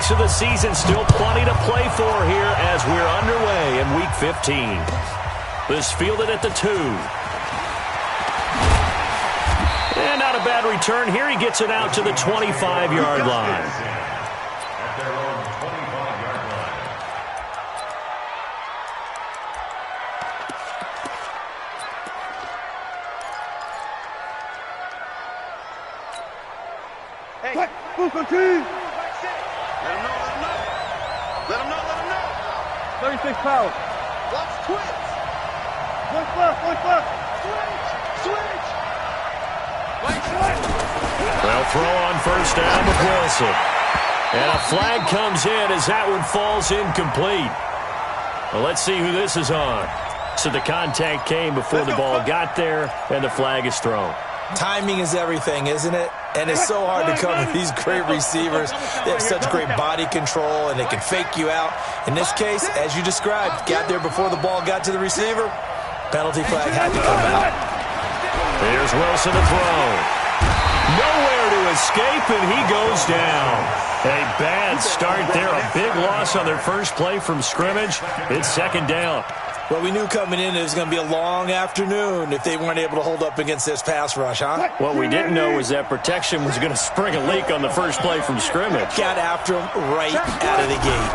weeks of the season, still plenty to play for here as we're underway in Week 15. This fielded at the 2. And not a bad return here. He gets it out to the 25-yard line. Hey, move on, team. Let him know. 36 power. Watch twitch. One flip. Switch. Well, throw on first down with Wilson. And a flag comes in as that one falls incomplete. Well, let's see who this is on. So the contact came before the ball got there, and the flag is thrown. Timing is everything, isn't it? And it's so hard to cover these great receivers. They have such great body control, and they can fake you out. In this case, as you described, got there before the ball got to the receiver. Penalty flag had to come out. Here's Wilson to throw. Nowhere to escape, and he goes down. A bad start there. A big loss on their first play from scrimmage. It's second down. Well, we knew coming in it was going to be a long afternoon if they weren't able to hold up against this pass rush, huh? What we didn't know was that protection was going to spring a leak on the first play from scrimmage. Got after him right out of the gate.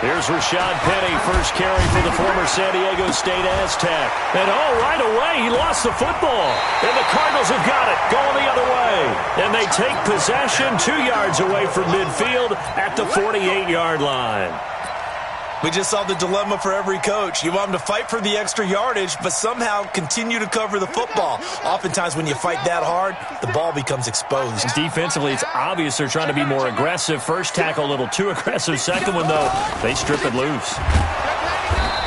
Here's Rashad Penny, first carry for the former San Diego State Aztec. And right away, he lost the football. And the Cardinals have got it, going the other way. And they take possession 2 yards away from midfield at the 48-yard line. We just saw the dilemma for every coach. You want them to fight for the extra yardage, but somehow continue to cover the football. Oftentimes when you fight that hard, the ball becomes exposed. Defensively, it's obvious they're trying to be more aggressive. First tackle a little too aggressive. Second one, though, they strip it loose.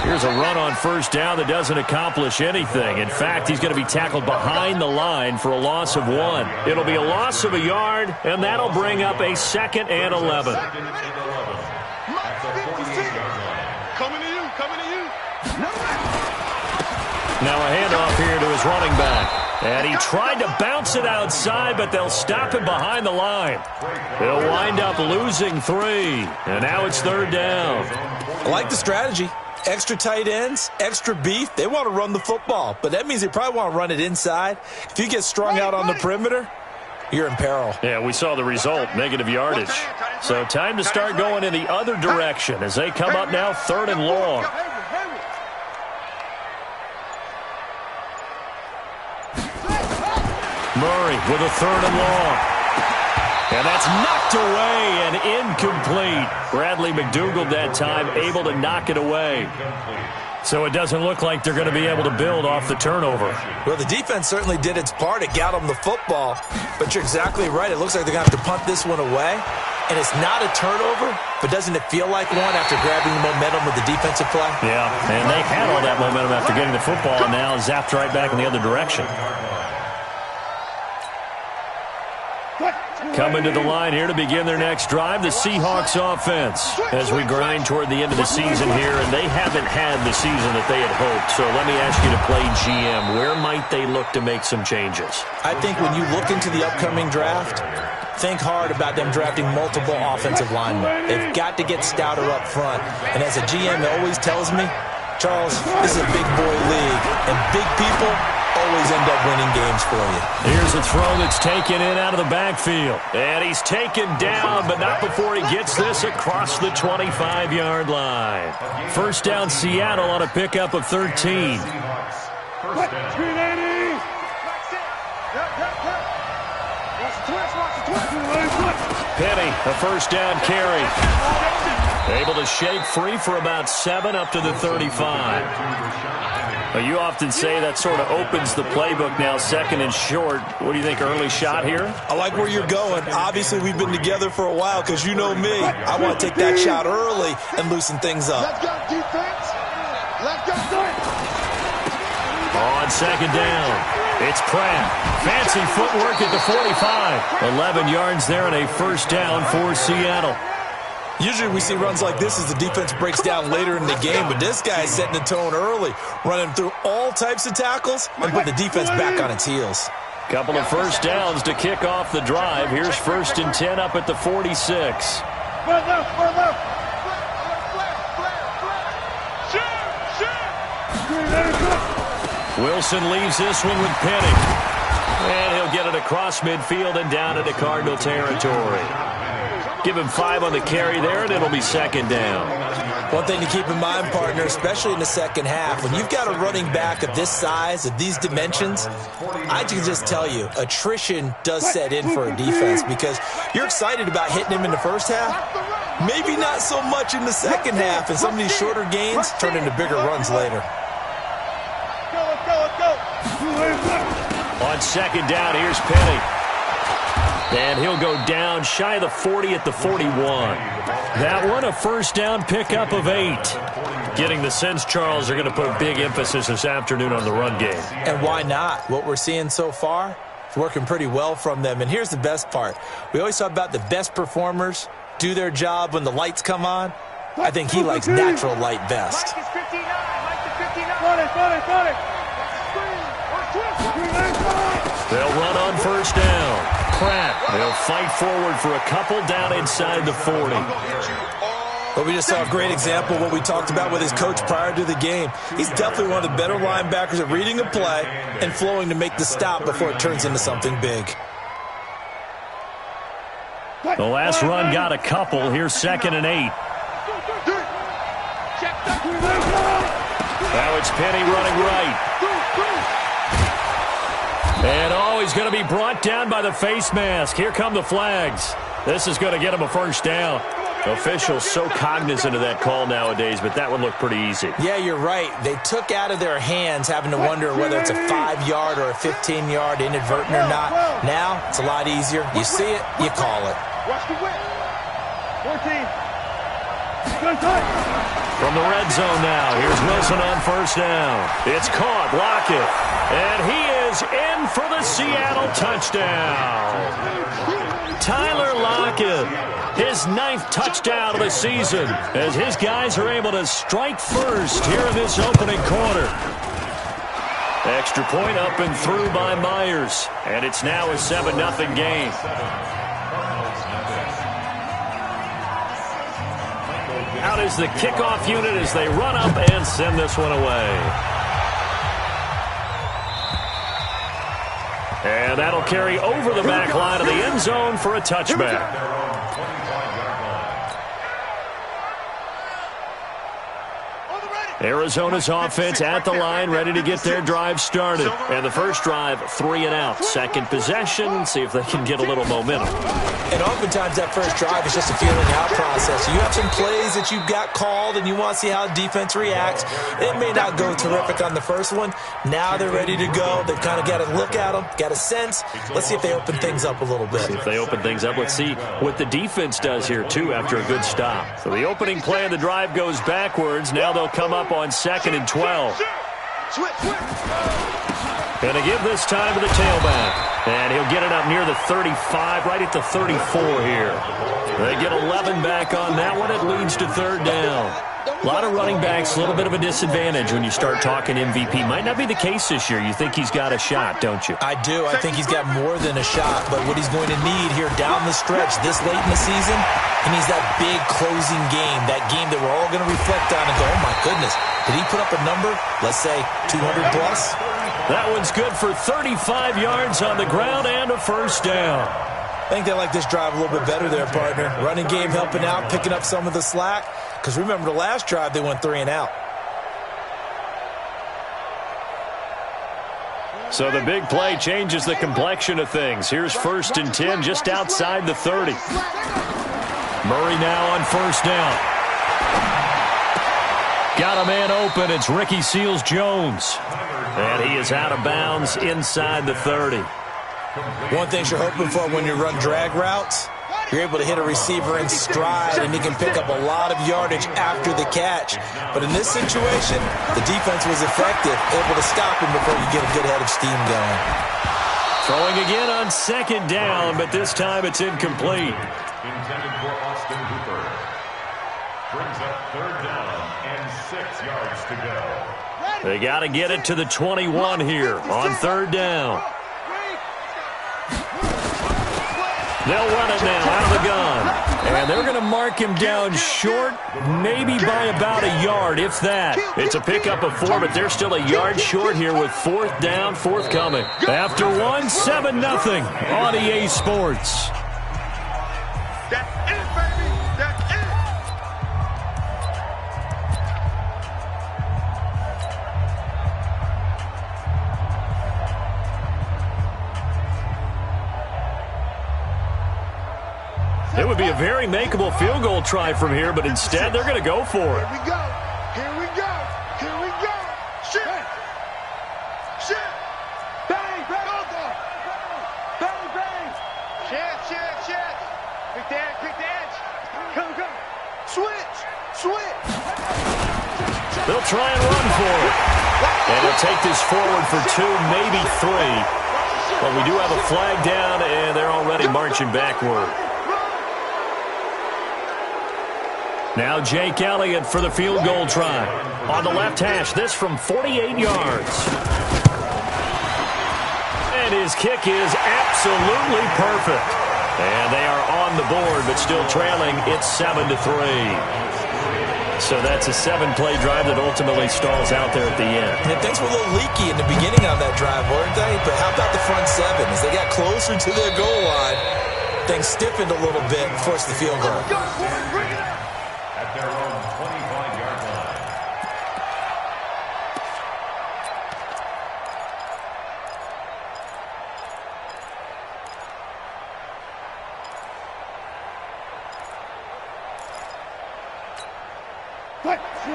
Here's a run on first down that doesn't accomplish anything. In fact, he's going to be tackled behind the line for a loss of 1. It'll be a loss of a yard, and that'll bring up a 2nd and 11. Coming to you. Now a handoff here to his running back. And he tried to bounce it outside, but they'll stop him behind the line. They'll wind up losing 3. And now it's third down. I like the strategy. Extra tight ends, extra beef. They want to run the football, but that means they probably want to run it inside. If you get strung out on the perimeter, you're in peril. Yeah, we saw the result, negative yardage. So time to start going in the other direction as they come up now 3rd and long. Murray with a 3rd and long. And that's knocked away and incomplete. Bradley McDougald that time able to knock it away. So it doesn't look like they're going to be able to build off the turnover. Well, the defense certainly did its part. It got them the football. But you're exactly right. It looks like they're going to have to punt this one away. And it's not a turnover, but doesn't it feel like one after grabbing the momentum with the defensive play? Yeah, and they had all that momentum after getting the football and now zapped right back in the other direction. Coming to the line here to begin their next drive, the Seahawks offense. As we grind toward the end of the season here, and they haven't had the season that they had hoped. So let me ask you to play GM. Where might they look to make some changes? I think when you look into the upcoming draft, think hard about them drafting multiple offensive linemen. They've got to get stouter up front. And as a GM, it always tells me, Charles, this is a big boy league, and big people always end up winning games for you. Here's a throw that's taken in out of the backfield. And he's taken down, but not before he gets this across the 25-yard line. First down, Seattle on a pickup of 13. Penny, a first down carry. Able to shake free for about 7 up to the 35. Well, you often say that sort of opens the playbook now, 2nd and short. What do you think, early shot here? I like where you're going. Obviously, we've been together for a while because you know me. I want to take that shot early and loosen things up. Let's go, defense. Let's go. On 2nd down, it's Pratt. Fancy footwork at the 45. 11 yards there and a first down for Seattle. Usually we see runs like this as the defense breaks down later in the game, but this guy is setting the tone early, running through all types of tackles and putting the defense back on its heels. Couple of first downs to kick off the drive. Here's 1st and 10 up at the 46. Wilson leaves this one with Penny. And he'll get it across midfield and down into Cardinal territory. Give him 5 on the carry there, and it'll be second down. One thing to keep in mind, partner, especially in the second half, when you've got a running back of this size, of these dimensions, I can just tell you, attrition does set in for a defense because you're excited about hitting him in the first half. Maybe not so much in the second half, and some of these shorter gains turn into bigger runs later. On second down, here's Penny. And he'll go down shy of the 40 at the 41. That one a first down pickup of 8. Getting the sense, Charles, are going to put a big emphasis this afternoon on the run game. And why not? What we're seeing so far is working pretty well from them. And here's the best part. We always talk about the best performers do their job when the lights come on. I think he likes natural light best. They'll run on first down. Pratt, they'll fight forward for a couple down inside the 40. But we just saw a great example of what we talked about with his coach prior to the game. He's definitely one of the better linebackers at reading a play and flowing to make the stop before it turns into something big. The last run got a couple. Here's second and 8. Now it's Penny running right. And he's going to be brought down by the face mask. Here come the flags. This is going to get him a first down. Officials so cognizant of that call nowadays, but that would look pretty easy. Yeah, you're right. They took out of their hands having to wonder whether it's a 5-yard or a 15-yard inadvertent or not. Now, it's a lot easier. You see it, you call it. Watch the whip. 14. From the red zone now, here's Wilson on first down. It's caught, Lockett, and he is in for the Seattle touchdown. Tyler Lockett, his 9th touchdown of the season, as his guys are able to strike first here in this opening quarter. Extra point up and through by Myers, and it's now a 7-0 game. Out is the kickoff unit as they run up and send this one away. And that'll carry over the back line of the end zone for a touchback. Arizona's offense at the line, ready to get their drive started. And the first drive, 3 and out. Second possession, see if they can get a little momentum. And oftentimes that first drive is just a feeling out process. You have some plays that you've got called and you want to see how the defense reacts. It may not go terrific on the first one. Now they're ready to go. They've kind of got to look at them, got a sense. Let's see if they open things up a little bit. See if they open things up. Let's see what the defense does here, too, after a good stop. So the opening play of the drive goes backwards. Now they'll come up on 2nd and 12. Going to give this time to the tailback. And he'll get it up near the 35, right at the 34 here. They get 11 back on that one. It leads to 3rd down. A lot of running backs, a little bit of a disadvantage when you start talking MVP. Might not be the case this year. You think he's got a shot, don't you? I do. I think he's got more than a shot. But what he's going to need here down the stretch this late in the season, he needs that big closing game, that game that we're all going to reflect on and go, oh, my goodness, did he put up a number, let's say 200 plus? That one's good for 35 yards on the ground and a first down. I think they like this drive a little bit better there, partner. Running game helping out, picking up some of the slack. Because remember, the last drive, they went 3 and out. So the big play changes the complexion of things. Here's 1st and 10 just outside the 30. Murray now on first down. Got a man open. It's Ricky Seals-Jones. And he is out of bounds inside the 30. One thing you're hoping for when you run drag routes, you're able to hit a receiver in stride, and he can pick up a lot of yardage after the catch. But in this situation, the defense was effective, able to stop him before you get a good head of steam going. Throwing again on 2nd down, but this time it's incomplete. Intended for Austin Hooper. Brings up 3rd down and 6 yards to go. They got to get it to the 21 here on 3rd down. They'll run it now out of the gun. And they're going to mark him down short, maybe by about a yard, if that. It's a pickup of 4, but they're still a yard short here with 4th down, forthcoming. After 1, 7-0 on EA Sports. That's it, baby. That's it. It would be a very makeable field goal try from here, but instead they're going to go for it. Here we go. Here we go. Here we go. Shit. Shit. Bang, bang. Bang, bang. Shit, shit, shit. Quick the edge, quick the edge. Come, come. Switch, switch. They'll try and run for it. And they'll take this forward for 2, maybe 3. But we do have a flag down, and they're already marching backward. Now Jake Elliott for the field goal try. On the left hash, this from 48 yards. And his kick is absolutely perfect. And they are on the board, but still trailing. It's 7-3. So that's a 7-play drive that ultimately stalls out there at the end. And things were a little leaky in the beginning on that drive, weren't they? But how about the front 7? As they got closer to their goal line, things stiffened a little bit and forced the field goal. At their own 25-yard line.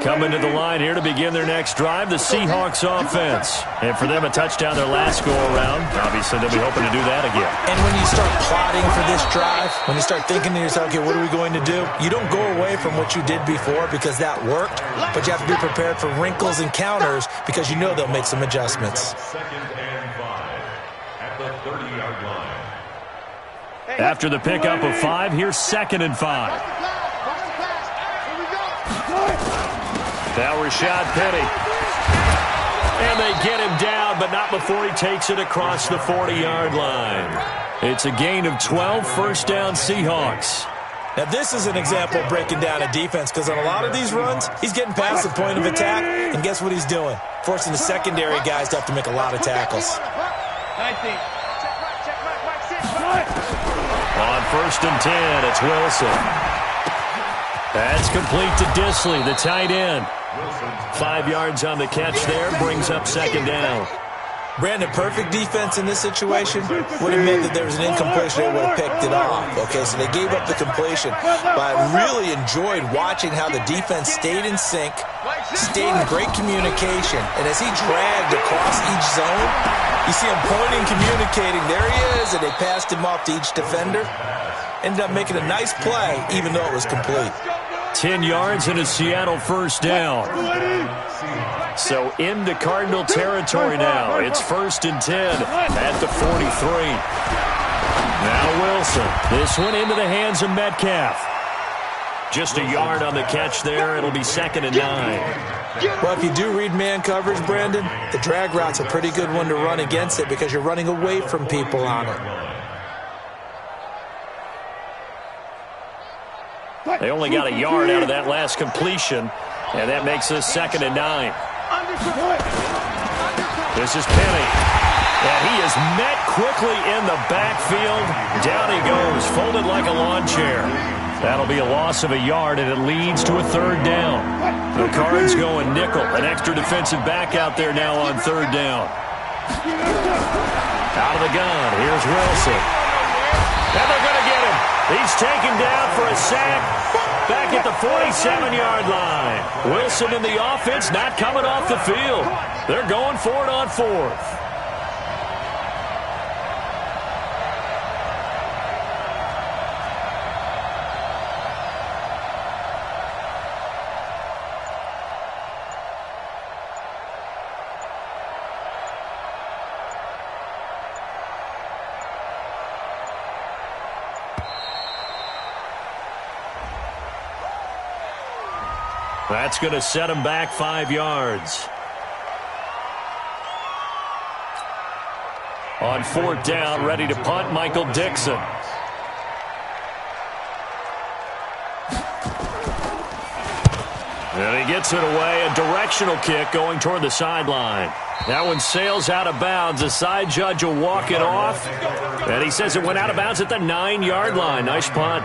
Coming to the line here to begin their next drive, the Seahawks offense. And for them, a touchdown their last go-around. Obviously, they'll be hoping to do that again. And when you start plotting for this drive, when you start thinking to yourself, okay, what are we going to do? You don't go away from what you did before because that worked, but you have to be prepared for wrinkles and counters because you know they'll make some adjustments. 2nd and 5 at the 30-yard line. After the pickup of 5, here's 2nd and 5. Now Rashad Penny. And they get him down, but not before he takes it across the 40-yard line. It's a gain of 12, first down Seahawks. Now this is an example of breaking down a defense because on a lot of these runs, he's getting past the point of attack, and guess what he's doing? Forcing the secondary guys to have to make a lot of tackles. 19. On 1st and 10, it's Wilson. That's complete to Disley, the tight end. 5 yards on the catch there, brings up 2nd down. Brandon, perfect defense in this situation would have meant that there was an incompletion. They would have picked it off. Okay, so they gave up the completion. But I really enjoyed watching how the defense stayed in sync, stayed in great communication. And as he dragged across each zone, you see him pointing, communicating. There he is, and they passed him off to each defender. Ended up making a nice play, even though it was complete. 10 yards and a Seattle first down. So into Cardinal territory now. It's 1st and 10 at the 43. Now Wilson. This one into the hands of Metcalf. Just a yard on the catch there. It'll be 2nd and 9. Well, if you do read man coverage, Brandon, the drag route's a pretty good one to run against it because you're running away from people on it. They only got a yard out of that last completion, and that makes this 2nd and 9. This is Penny. And he is met quickly in the backfield. Down he goes, folded like a lawn chair. That'll be a loss of a yard, and it leads to a 3rd down. The Cards going nickel. An extra defensive back out there now on 3rd down. Out of the gun, here's Wilson. And they're going to get him. He's taken down for a sack back at the 47-yard line. Wilson and the offense not coming off the field. They're going for it on 4th. That's going to set him back 5 yards. On 4th down, ready to punt, Michael Dixon. And he gets it away, a directional kick going toward the sideline. That one sails out of bounds. The side judge will walk it off. And he says it went out of bounds at the 9-yard line. Nice punt.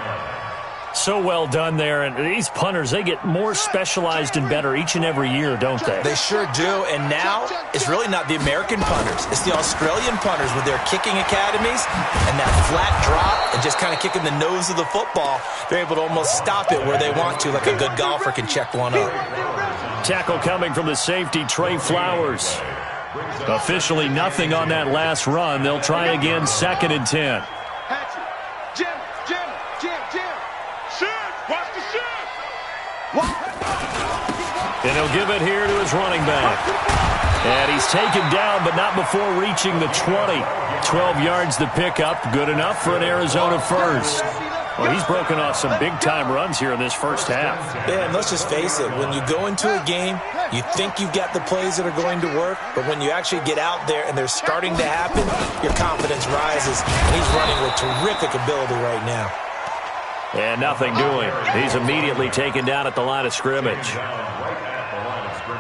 So well done there. And these punters, they get more specialized and better each and every year, don't they? They sure do. And now it's really not the American punters. It's the Australian punters with their kicking academies and that flat drop and just kind of kicking the nose of the football. They're able to almost stop it where they want to, like a good golfer can check one up. Tackle coming from the safety, Trey Flowers. Officially nothing on that last run. They'll try again, 2nd and 10. And he'll give it here to his running back. And he's taken down, but not before reaching the 20. 12 yards to pick up. Good enough for an Arizona first. Well, he's broken off some big-time runs here in this first half. Yeah, and let's just face it. When you go into a game, you think you've got the plays that are going to work, but when you actually get out there and they're starting to happen, your confidence rises. And he's running with terrific ability right now. And nothing doing. He's immediately taken down at the line of scrimmage.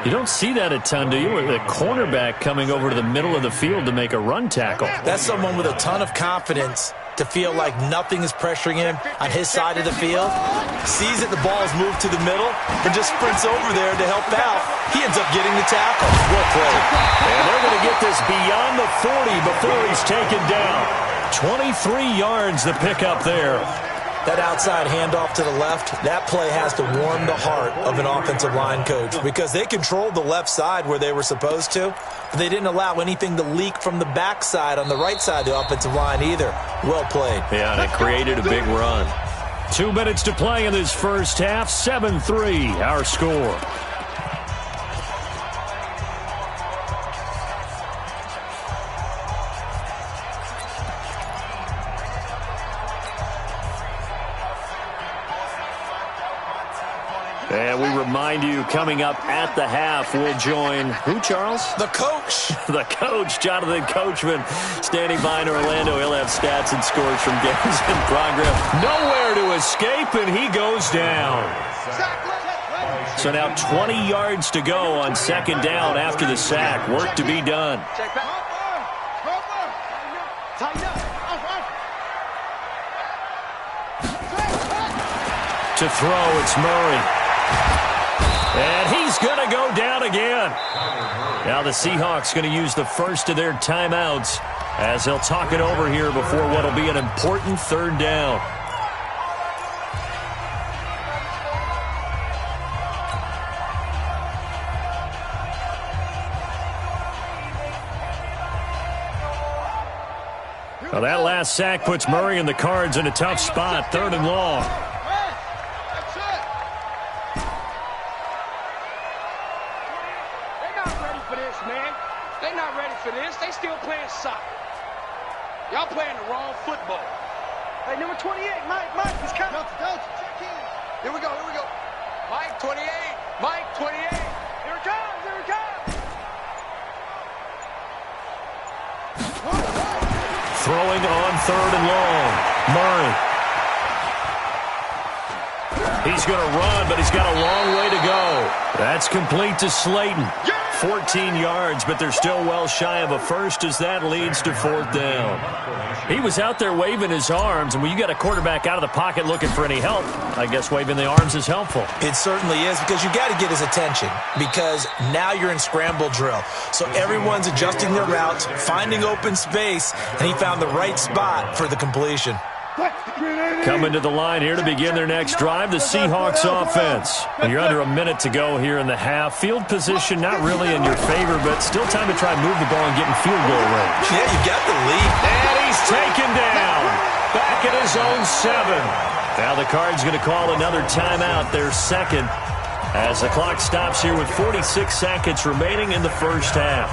You don't see that a ton, do you? With a cornerback coming over to the middle of the field to make a run tackle. That's someone with a ton of confidence to feel like nothing is pressuring him on his side of the field. Sees that the ball is moved to the middle and just sprints over there to help out. He ends up getting the tackle. Well played. And they're going to get this beyond the 40 before he's taken down. 23 yards to pick up there. That outside handoff to the left, that play has to warm the heart of an offensive line coach because they controlled the left side where they were supposed to, but they didn't allow anything to leak from the backside on the right side of the offensive line either. Well played. Yeah, and it created a big run. 2 minutes to play in this first half. 7-3, our score. And we remind you, coming up at the half, we'll join who, Charles? The coach. The coach, Jonathan Coachman, standing by in Orlando. He'll have stats and scores from games in progress. Nowhere to escape, and he goes down. So now 20 yards to go on 2nd down after the sack. Work to be done. To throw, it's Murray. And he's going to go down again. Now the Seahawks going to use the first of their timeouts as they'll talk it over here before what will be an important 3rd down. Well, that last sack puts Murray and the Cards in a tough spot, 3rd and long. Y'all playing the wrong football. Hey, number 28, Mike, he's coming. Check in. Here we go. Mike, 28. Mike, 28. Here it comes. Throwing on 3rd and long. Murray. He's going to run, but he's got a long way to go. That's complete to Slayton. 14 yards, but they're still well shy of a first as that leads to 4th down. He was out there waving his arms, and when you got a quarterback out of the pocket looking for any help, I guess waving the arms is helpful. It certainly is because you got to get his attention because now you're in scramble drill. So everyone's adjusting their routes, finding open space, and he found the right spot for the completion. Coming to the line here to begin their next drive, the Seahawks offense. You're under a minute to go here in the half. Field position not really in your favor, but still time to try and move the ball and get in field goal range. Yeah, you got the lead. And he's taken down. Back at his own 7. Now the Cards going to call another timeout, their 2nd, as the clock stops here with 46 seconds remaining in the first half.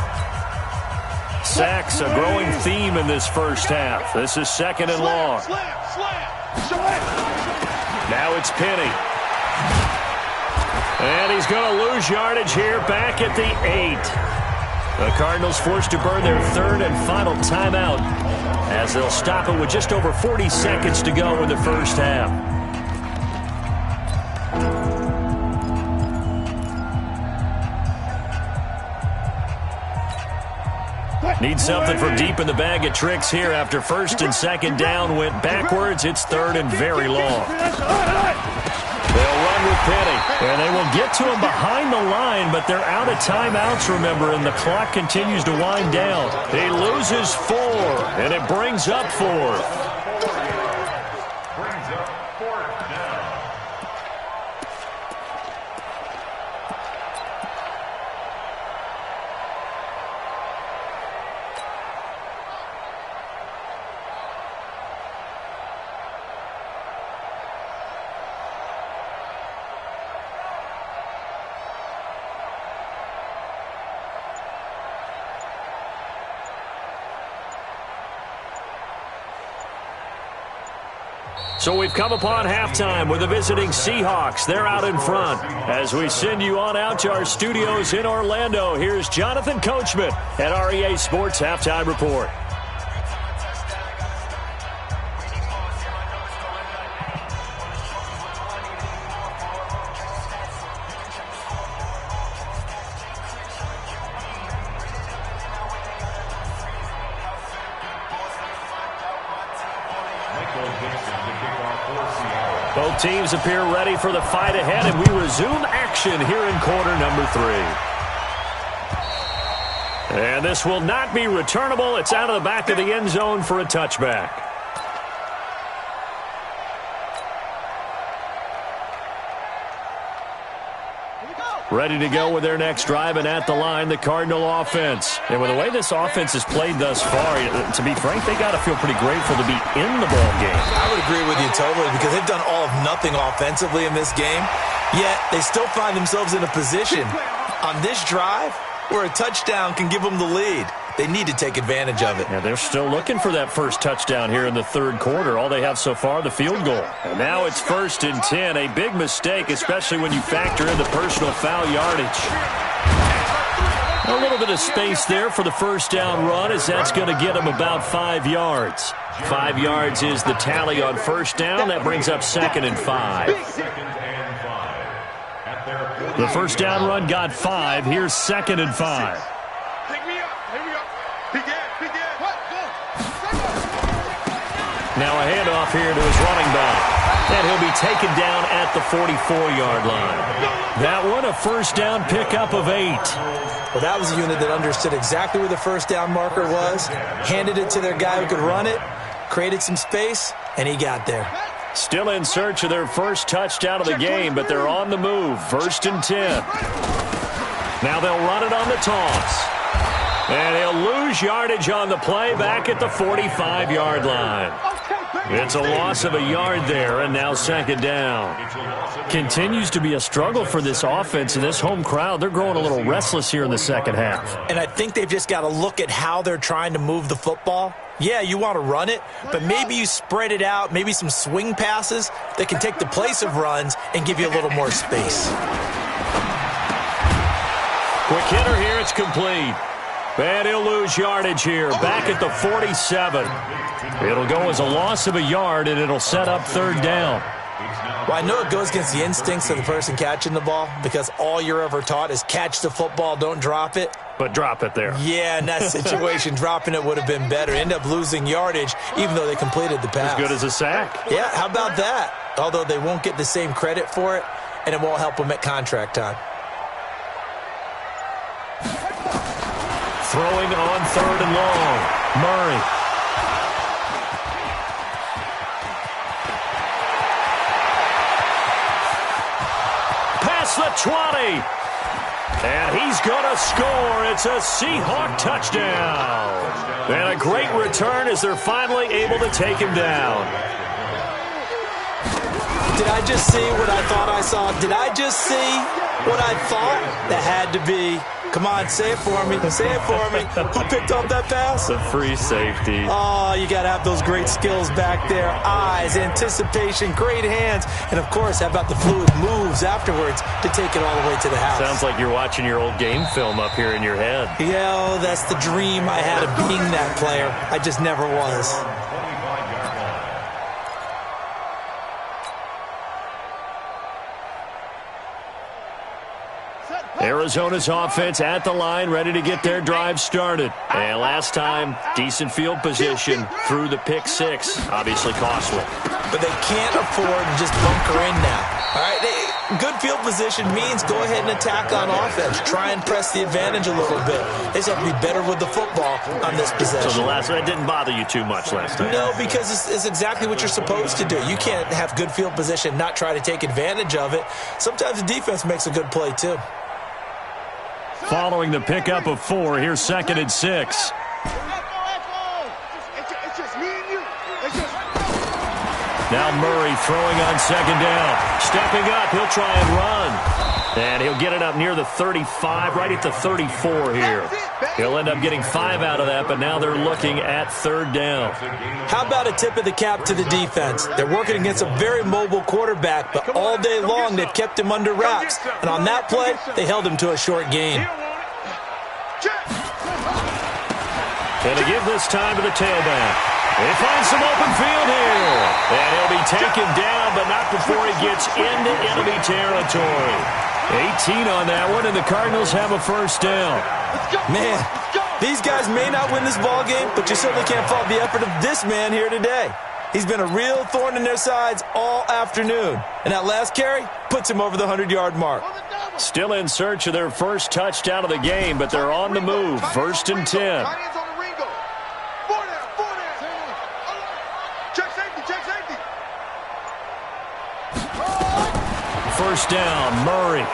Sacks, a growing theme in this first half. This is 2nd and long. Now it's Penny. And he's going to lose yardage here back at the 8. The Cardinals forced to burn their 3rd and final timeout as they'll stop it with just over 40 seconds to go in the first half. Need something from deep in the bag of tricks here after first and second down went backwards. It's third and very long. They'll run with Penny, and they will get to him behind the line, but they're out of timeouts, remember, and the clock continues to wind down. He loses 4, and it brings up 4th. So we've come upon halftime with the visiting Seahawks. They're out in front. As we send you on out to our studios in Orlando, here's Jonathan Coachman at REA Sports Halftime Report. Both teams appear ready for the fight ahead, and we resume action here in quarter number 3. And this will not be returnable. It's out of the back of the end zone for a touchback. Ready to go with their next drive, and at the line, the Cardinal offense. And with the way this offense has played thus far, to be frank, they got to feel pretty grateful to be in the ball game. I would agree with you totally, because they've done all of nothing offensively in this game, yet they still find themselves in a position on this drive where a touchdown can give them the lead. They need to take advantage of it. Yeah, they're still looking for that first touchdown here in the third quarter. All they have so far, the field goal. And now it's 1st and 10. A big mistake, especially when you factor in the personal foul yardage. A little bit of space there for the first down run, as that's going to get them about 5 yards. 5 yards is the tally on first down. That brings up 2nd and 5. The first down run got 5. Here's 2nd and 5. Now a handoff here to his running back. And he'll be taken down at the 44-yard line. That one, a first down pickup of 8. Well, that was a unit that understood exactly where the first down marker was, handed it to their guy who could run it, created some space, and he got there. Still in search of their first touchdown of the game, but they're on the move. 1st and 10. Now they'll run it on the toss. And he'll lose yardage on the play back at the 45-yard line. It's a loss of a yard there, and now 2nd down. Continues to be a struggle for this offense, and this home crowd, they're growing a little restless here in the second half. And I think they've just got to look at how they're trying to move the football. Yeah, you want to run it, but maybe you spread it out, maybe some swing passes that can take the place of runs and give you a little more space. Quick hitter here, it's complete. And he'll lose yardage here, back at the 47. It'll go as a loss of a yard, and it'll set up 3rd down. Well, I know it goes against the instincts of the person catching the ball, because all you're ever taught is catch the football, don't drop it. But drop it there. Yeah, in that situation, dropping it would have been better. End up losing yardage, even though they completed the pass. As good as a sack. Yeah, how about that? Although they won't get the same credit for it, and it won't help them at contract time. Throwing on 3rd and long. Murray. Past the 20. And he's going to score. It's a Seahawk touchdown. And a great return as they're finally able to take him down. Did I just see what I thought I saw? Did I just see what I thought? That had to be. Come on, say it for me. Say it for me. Who picked up that pass? The free safety. Oh, you got to have those great skills back there. Eyes, anticipation, great hands. And, of course, how about the fluid moves afterwards to take it all the way to the house? Sounds like you're watching your old game film up here in your head. Yeah, oh, that's the dream I had of being that player. I just never was. Arizona's offense at the line, ready to get their drive started. And last time, decent field position through the pick six. Obviously costly. But they can't afford to just bunker in now. All right, good field position means go ahead and attack on offense. Try and press the advantage a little bit. They just have to be better with the football on this possession. So that didn't bother you too much last time? No, because it's exactly what you're supposed to do. You can't have good field position, not try to take advantage of it. Sometimes the defense makes a good play, too. Following the pickup of 4, here's 2nd and 6. Now Murray throwing on 2nd down. Stepping up, he'll try and run. And he'll get it up near the 35, right at the 34 here. He'll end up getting 5 out of that, but now they're looking at 3rd down. How about a tip of the cap to the defense? They're working against a very mobile quarterback, but all day long they've kept him under wraps. And on that play, they held him to a short gain. And to give this time to the tailback. He finds some open field here. And he'll be taken down, but not before he gets into enemy territory. 18 on that one, and the Cardinals have a 1st down. Man, these guys may not win this ball game, but you certainly can't fault the effort of this man here today. He's been a real thorn in their sides all afternoon. And that last carry puts him over the 100-yard mark. Still in search of their first touchdown of the game, but they're on the move. 1st and 10. First down, Murray.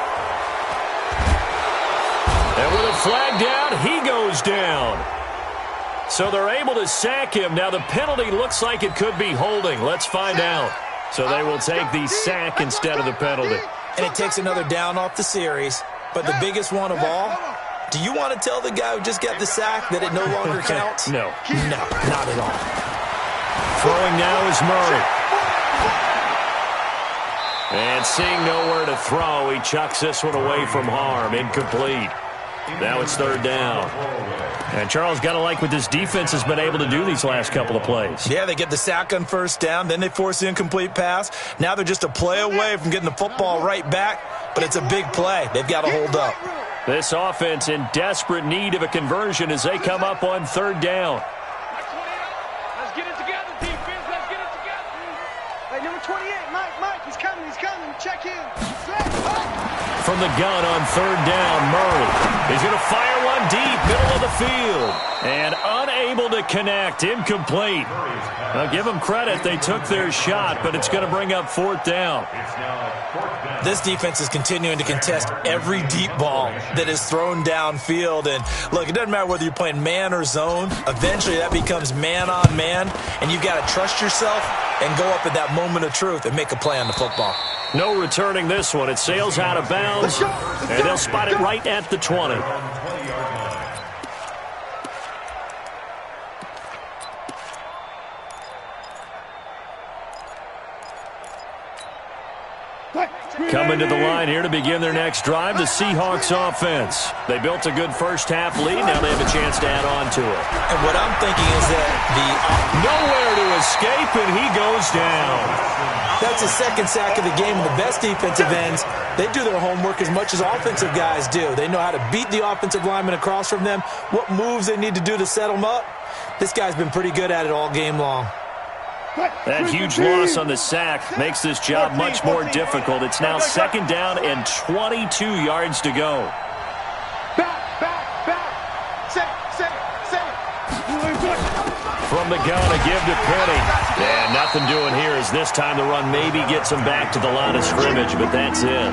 And with a flag down, he goes down. So they're able to sack him. Now the penalty looks like it could be holding. Let's find out. So they will take the sack instead of the penalty. And it takes another down off the series. But the biggest one of all, do you want to tell the guy who just got the sack that it no longer counts? No. No, not at all. Throwing now is Murray. And seeing nowhere to throw, he chucks this one away from harm. Incomplete. Now it's 3rd down. And Charles, got to like what this defense has been able to do these last couple of plays. Yeah, they get the sack on 1st down, then they force the incomplete pass. Now they're just a play away from getting the football right back, but it's a big play. They've got to hold up. This offense in desperate need of a conversion as they come up on 3rd down. Let's get it together, defense. Let's get it together. Hey, number 28, Mike, he's coming. Check in. From the gun on 3rd down, Murray. He's going to fire one deep, middle of the field. And unable to connect, incomplete. Now give them credit, they took their shot, but it's going to bring up 4th down. This defense is continuing to contest every deep ball that is thrown downfield. And look, it doesn't matter whether you're playing man or zone. Eventually that becomes man on man, and you've got to trust yourself and go up at that moment of truth and make a play on the football. No returning this one. It sails out of bounds, and they'll spot it right at the 20. Coming to the line here to begin their next drive, the Seahawks offense. They built a good first-half lead. Now they have a chance to add on to it. And what I'm thinking is that nowhere to escape, and he goes down. That's the 2nd sack of the game. And the best defensive ends, they do their homework as much as offensive guys do. They know how to beat the offensive lineman across from them, what moves they need to do to set them up. This guy's been pretty good at it all game long. That huge loss on the sack makes this job much more difficult. It's now 2nd down and 22 yards to go. From the gun, a give to Penny. And nothing doing here as this time the run maybe gets him back to the line of scrimmage, but that's it.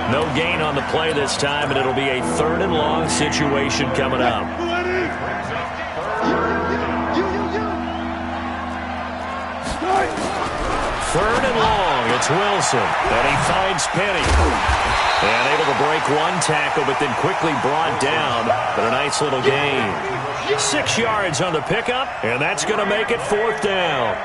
No gain on the play this time, and it'll be a 3rd and long situation coming up. 3rd and long, it's Wilson, and he finds Penny. And able to break one tackle, but then quickly brought down, but a nice little gain. 6 yards on the pickup, and that's going to make it 4th down.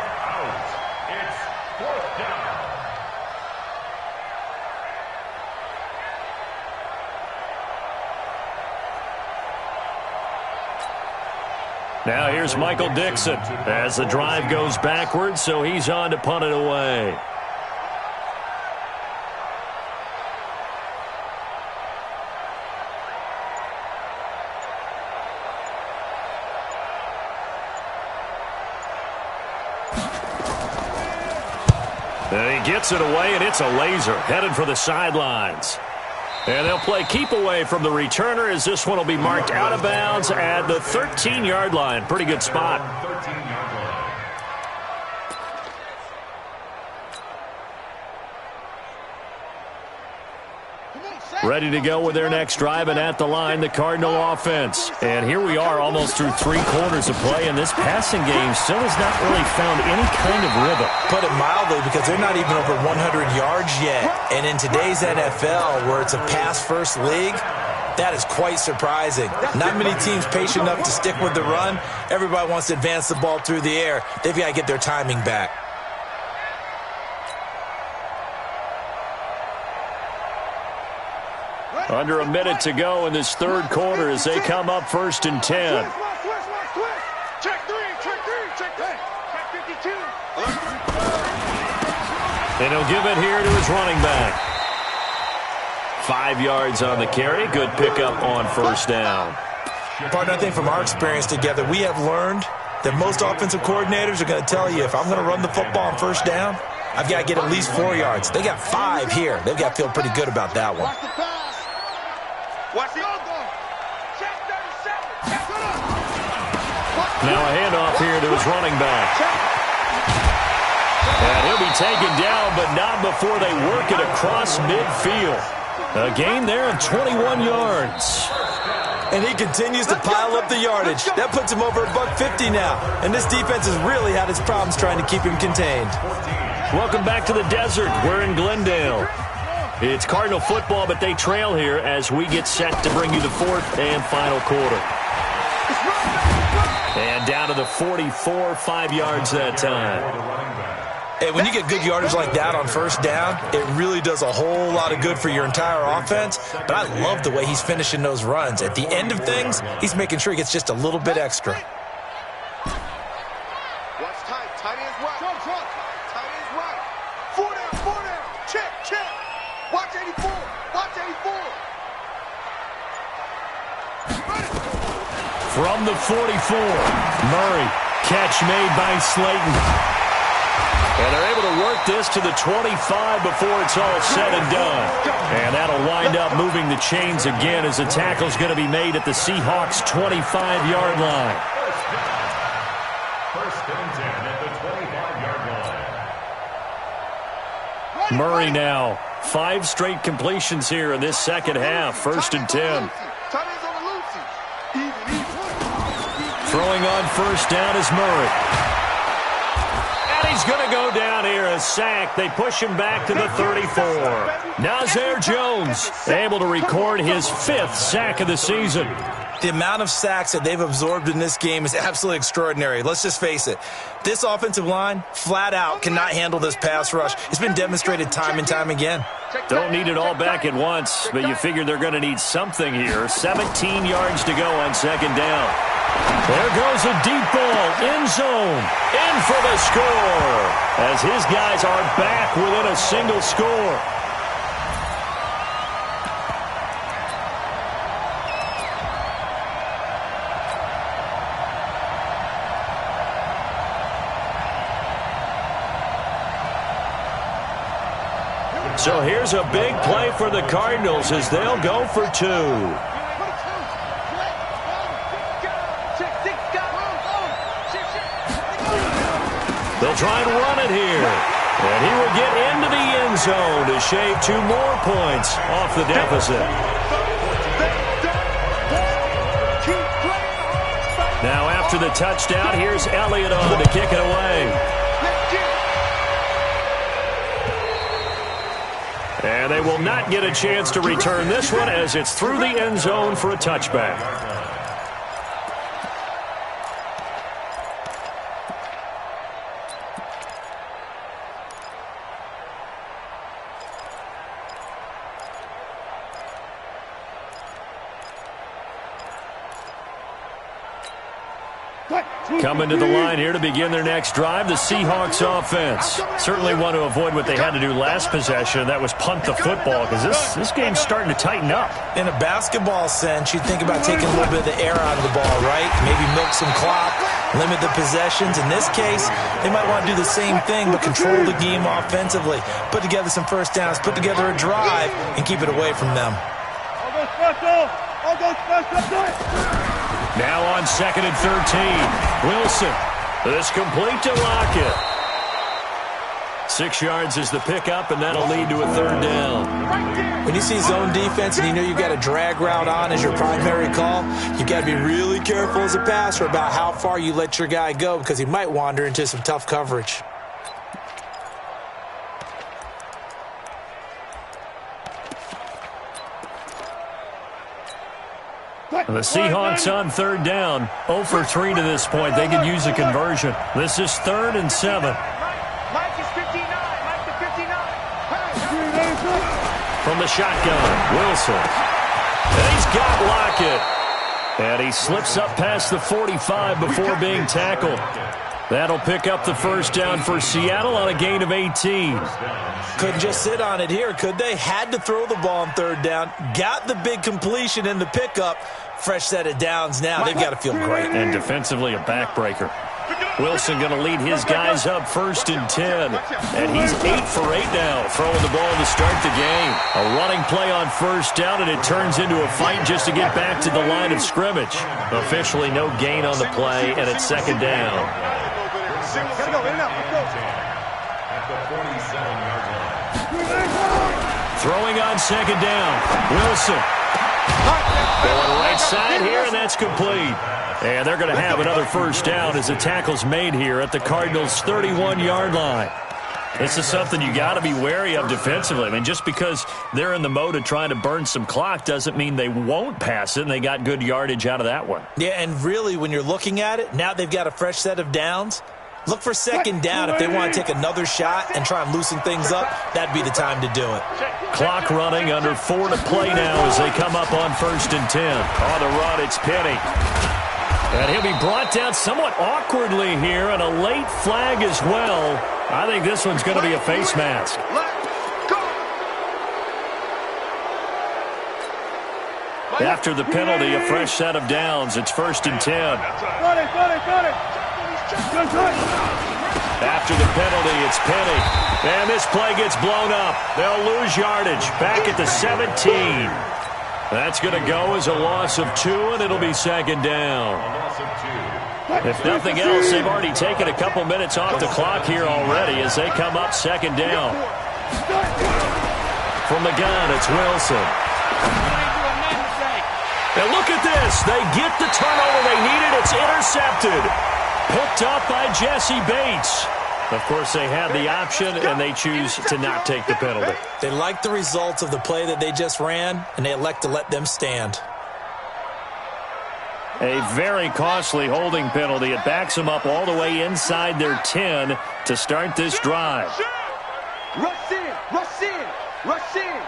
Now here's Michael Dixon as the drive goes backwards, so he's on to punt it away. And he gets it away, and it's a laser headed for the sidelines. And they'll play keep away from the returner as this one will be marked out of bounds at the 13-yard line. Pretty good spot. 13-yard line. Ready to go with their next drive, and at the line, the Cardinal offense. And here we are almost through 3 quarters of play, and this passing game still has not really found any kind of rhythm. Put it mildly, because they're not even over 100 yards yet. And in today's NFL, where it's a pass-first league, that is quite surprising. Not many teams patient enough to stick with the run. Everybody wants to advance the ball through the air. They've got to get their timing back. Under a minute to go in this third quarter as they come up 1st and 10. Check 3, check 52. And he'll give it here to his running back. 5 yards on the carry. Good pickup on 1st down. Partner, I think from our experience together, we have learned that most offensive coordinators are going to tell you, if I'm going to run the football on 1st down, I've got to get at least 4 yards. They got 5 here. They've got to feel pretty good about that one. Watch the pass. Watch the other. Check 37. Check it up. Now a handoff here to his running back. And he'll be taken down, but not before they work it across midfield. A gain there of 21 yards. And he continues to pile up the yardage. That puts him over $150 now. And this defense has really had its problems trying to keep him contained. Welcome back to the desert. We're in Glendale. It's Cardinal football, but they trail here as we get set to bring you the 4th and final quarter. And down to the 44, 5 yards that time. Hey, when you get good yardage like that on 1st down, it really does a whole lot of good for your entire offense. But I love the way he's finishing those runs. At the end of things, he's making sure he gets just a little bit extra. Watch tight. Tight ends right. Tight ends right. 4 down. Check. Watch 84. Watch 84. From the 44, Murray. Catch made by Slayton. And they're able to work this to the 25 before it's all said and done. And that'll wind up moving the chains again as the tackle's going to be made at the Seahawks' 25-yard line. 1st and 10 at the 25-yard line. Murray now. 5 straight completions here in this second half. 1st and 10. Throwing on 1st down is Murray. And he's going to go down here, a sack. They push him back to the 34. Nazir Jones able to record his 5th sack of the season. The amount of sacks that they've absorbed in this game is absolutely extraordinary. Let's just face it. This offensive line, flat out, cannot handle this pass rush. It's been demonstrated time and time again. Don't need it all back at once, but you figure they're going to need something here. 17 yards to go on 2nd down. There goes a deep ball, end zone, in for the score, as his guys are back within a single score. So here's a big play for the Cardinals as they'll go for 2. They'll try and run it here. And he will get into the end zone to shave 2 more points off the deficit. Now after the touchdown, here's Elliott on to kick it away. And they will not get a chance to return this one as it's through the end zone for a touchback. Coming to the line here to begin their next drive, the Seahawks offense. Certainly want to avoid what they had to do last possession, that was punt the football, because this game's starting to tighten up. In a basketball sense, you think about taking a little bit of the air out of the ball, right? Maybe milk some clock, limit the possessions. In this case, they might want to do the same thing, but control the game offensively. Put together some first downs, put together a drive, and keep it away from them. Now on 2nd and 13. Wilson. This complete to Lockett. 6 yards is the pickup, and that'll lead to a 3rd down. When you see zone defense and you know you've got a drag route on as your primary call, you've got to be really careful as a passer about how far you let your guy go because he might wander into some tough coverage. The Seahawks on 3rd down. 0 for 3 to this point. They could use a conversion. This is 3rd and 7. Mike is 59. Mike to 59. From the shotgun, Wilson. And he's got Lockett. And he slips up past the 45 before being tackled. That'll pick up the 1st down for Seattle on a gain of 18. Couldn't just sit on it here, could they? Had to throw the ball on 3rd down. Got the big completion in the pickup. Fresh set of downs now. They've got to feel great. And defensively a backbreaker. Wilson going to lead his guys up 1st and 10. And he's 8 for 8 now, throwing the ball to start the game. A running play on 1st down, and it turns into a fight just to get back to the line of scrimmage. Officially no gain on the play, and it's 2nd down. Throwing on 2nd down. Wilson. Going right side here, and that's complete. And they're going to have another 1st down as the tackle's made here at the Cardinals' 31-yard line. This is something you got to be wary of defensively. I mean, just because they're in the mode of trying to burn some clock doesn't mean they won't pass it, and they got good yardage out of that one. Yeah, and really, when you're looking at it, now they've got a fresh set of downs. Look for 2nd down if they want to take another shot and try and loosen things up. That'd be the time to do it. Clock running, under 4 to play now as they come up on 1st and 10. On the run, it's Penny. And he'll be brought down somewhat awkwardly here, and a late flag as well. I think this one's going to be a face mask. After the penalty, a fresh set of downs. It's 1st and 10. After the penalty, it's Penny. And this play gets blown up. They'll lose yardage. Back at the 17. That's going to go as a loss of 2, and it'll be 2nd down. If nothing else, they've already taken a couple minutes off the clock here already as they come up 2nd down. From the gun, it's Wilson. And look at this. They get the turnover they needed. It's intercepted. Picked up by Jesse Bates. Of course, they have the option, and they choose to not take the penalty. They like the results of the play that they just ran, and they elect to let them stand. A very costly holding penalty. It backs them up all the way inside their 10 to start this drive. Rush in, rush in, rush in.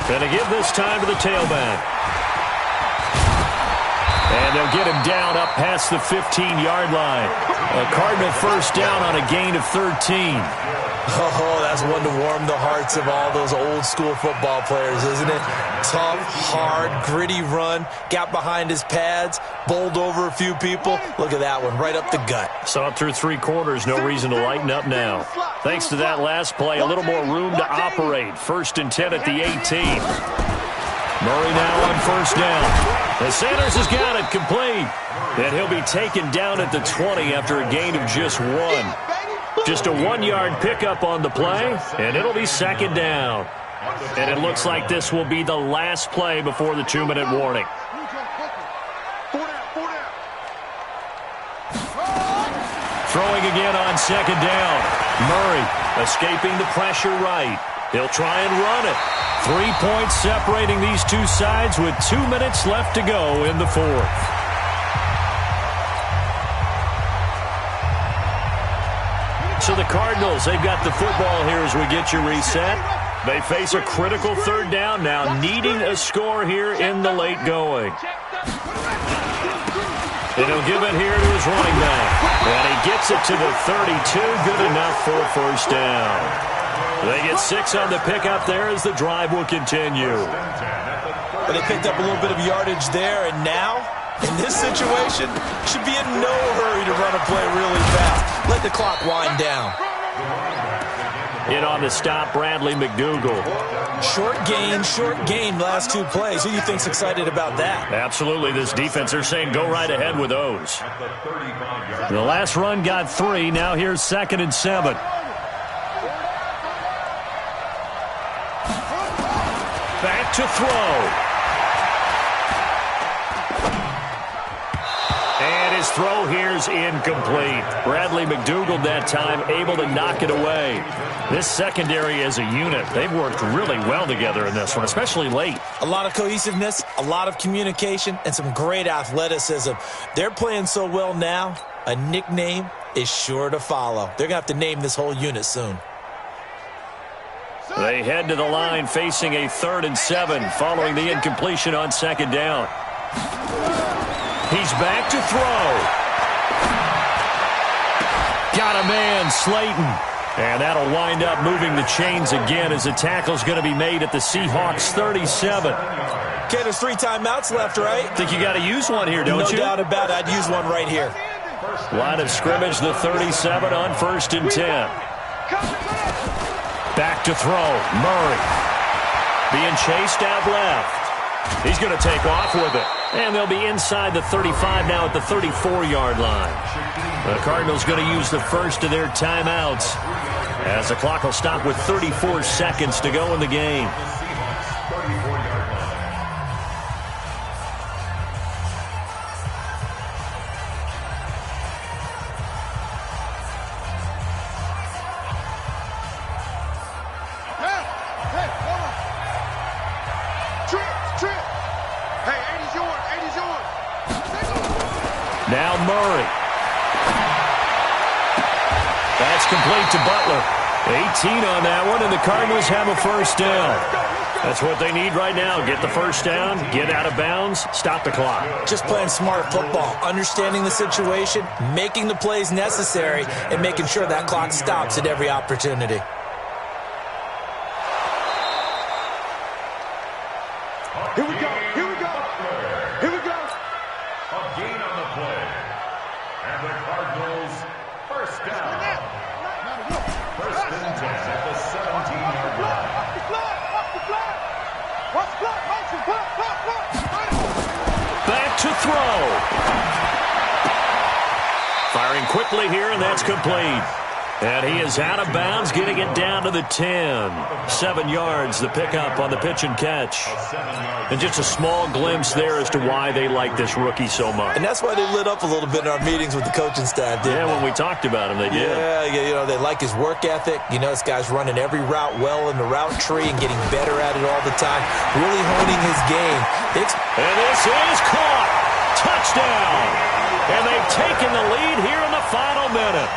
Going to give this time to the tailback. And they'll get him down up past the 15-yard line. A Cardinal 1st down on a gain of 13. Oh, that's one to warm the hearts of all those old-school football players, isn't it? Tough, hard, gritty run. Got behind his pads, bowled over a few people. Look at that one, right up the gut. Saw it through 3 quarters. No reason to lighten up now. Thanks to that last play, a little more room to operate. 1st and 10 at the 18. Murray now on 1st down. And Sanders has got it complete. And he'll be taken down at the 20 after a gain of just 1. Just a 1-yard pickup on the play, and it'll be 2nd down. And it looks like this will be the last play before the 2-minute warning. Throwing again on 2nd down. Murray escaping the pressure right. He'll try and run it. 3 points separating these two sides with 2 minutes left to go in the 4th. So the Cardinals, they've got the football here as we get you reset. They face a critical third down now, needing a score here in the late going. And he'll give it here to his running back. And he gets it to the 32. Good enough for a first down. They get 6 on the pickup there as the drive will continue. But they picked up a little bit of yardage there, and now, in this situation, should be in no hurry to run a play really fast. Let the clock wind down. In on the stop, Bradley McDougal. Short gain last 2 plays. Who do you think's excited about that? Absolutely, this defense, they're saying go right ahead with those. The last run got 3. Now here's 2nd and 7. Back to throw. And his throw here's incomplete. Bradley McDougal that time able to knock it away. This secondary as a unit, they've worked really well together in this one, especially late. A lot of cohesiveness, a lot of communication, and some great athleticism. They're playing so well now, a nickname is sure to follow. They're going to have to name this whole unit soon. They head to the line facing a 3rd and 7 following the incompletion on 2nd down. He's back to throw. Got a man, Slayton. And that'll wind up moving the chains again as the tackle's going to be made at the Seahawks 37. Okay, there's 3 timeouts left, right? Think you got to use one here, don't you? No doubt about it. I'd use one right here. Line of scrimmage, the 37 on 1st and 10. Back to throw. Murray. Being chased out left. He's going to take off with it. And they'll be inside the 35 now at the 34-yard line. The Cardinals going to use the first of their timeouts as the clock will stop with 34 seconds to go in the game. Now Murray. That's complete to Butler. 18 on that one, and the Cardinals have a first down. That's what they need right now. Get the first down, get out of bounds, stop the clock. Just playing smart football, understanding the situation, making the plays necessary, and making sure that clock stops at every opportunity. Here we go. Here we go. Here we go. A gain on the play. And the Cardinals first down. First and 10 at the 17-yard line. Watch the flag. Watch the flag. Watch the flag. Motion. Flag. Back to throw. Firing quickly here, and that's complete. And he is out of bounds, getting it down to the 10. 7 yards, the pickup on the pitch and catch. And just a small glimpse there as to why they like this rookie so much. And that's why they lit up a little bit in our meetings with the coaching staff, didn't they? When we talked about him, they did. Yeah, you know, they like his work ethic. You know, this guy's running every route well in the route tree and getting better at it all the time. Really honing his game. And this is caught. Touchdown. And they've taken the lead here in the final minute.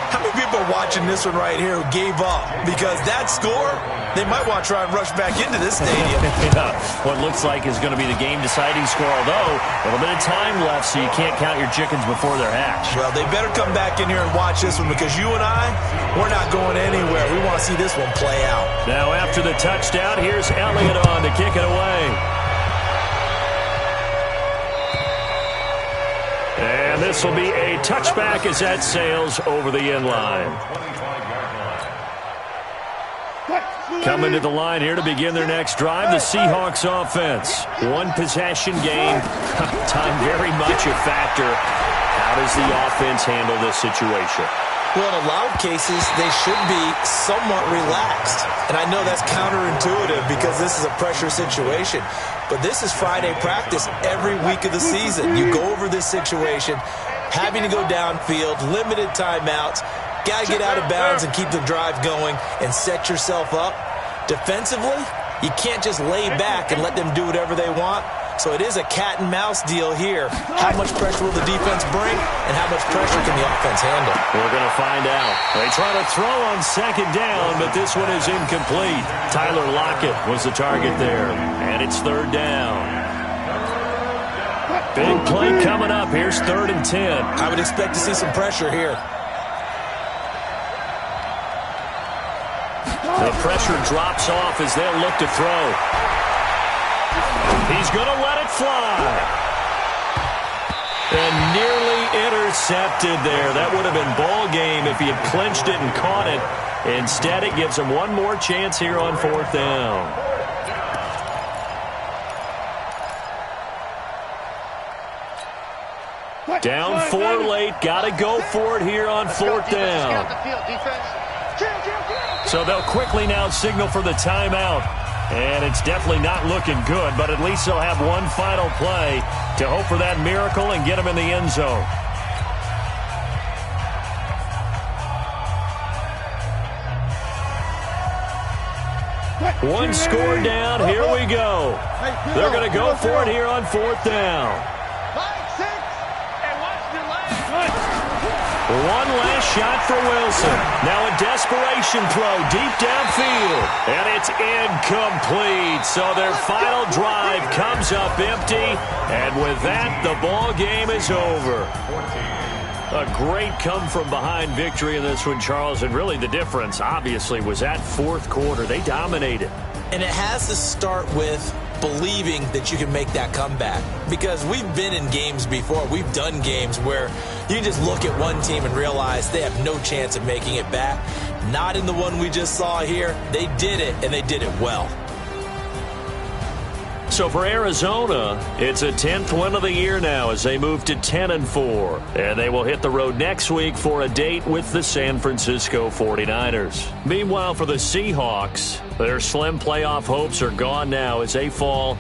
How many people are watching this one right here who gave up? Because that score, they might want to try and rush back into this stadium. Yeah, what looks like is going to be the game-deciding score, although a little bit of time left, so you can't count your chickens before they're hatched. Well, they better come back in here and watch this one because you and I, we're not going anywhere. We want to see this one play out. Now, after the touchdown, here's Elliott on to kick it away. And this will be a touchback as that sails over the end line. Coming to the line here to begin their next drive, the Seahawks offense. 1 possession game. Time very much a factor. How does the offense handle this situation? Well, in a lot of cases, they should be somewhat relaxed. And I know that's counterintuitive because this is a pressure situation. But this is Friday practice every week of the season. You go over this situation, having to go downfield, limited timeouts, got to get out of bounds and keep the drive going and set yourself up. Defensively, you can't just lay back and let them do whatever they want. So it is a cat and mouse deal here. How much pressure will the defense bring, and how much pressure can the offense handle? We're going to find out. They try to throw on second down, but this one is incomplete. Tyler Lockett was the target there, and it's third down. Big play coming up. Here's 3rd and 10. I would expect to see some pressure here. The pressure drops off as they'll look to throw. He's going to let it fly. And nearly intercepted there. That would have been ball game if he had clinched it and caught it. Instead, it gives him one more chance here on 4th down. Down 4 late. Got to go for it here on 4th down. So they'll quickly now signal for the timeout. And it's definitely not looking good, but at least they'll have one final play to hope for that miracle and get them in the end zone. One score down. Here we go. They're going to go for it here on 4th down. One last shot for Wilson. Now a desperation throw deep downfield. And it's incomplete. So their final drive comes up empty. And with that, the ball game is over. A great come-from-behind victory in this one, Charles. And really the difference, obviously, was that 4th quarter. They dominated. And it has to start with believing that you can make that comeback. Because we've been in games before. We've done games where you just look at one team and realize they have no chance of making it back. Not in the one we just saw here. They did it, and they did it well. So for Arizona, it's a 10th win of the year now as they move to 10-4. And they will hit the road next week for a date with the San Francisco 49ers. Meanwhile, for the Seahawks, their slim playoff hopes are gone now as they fall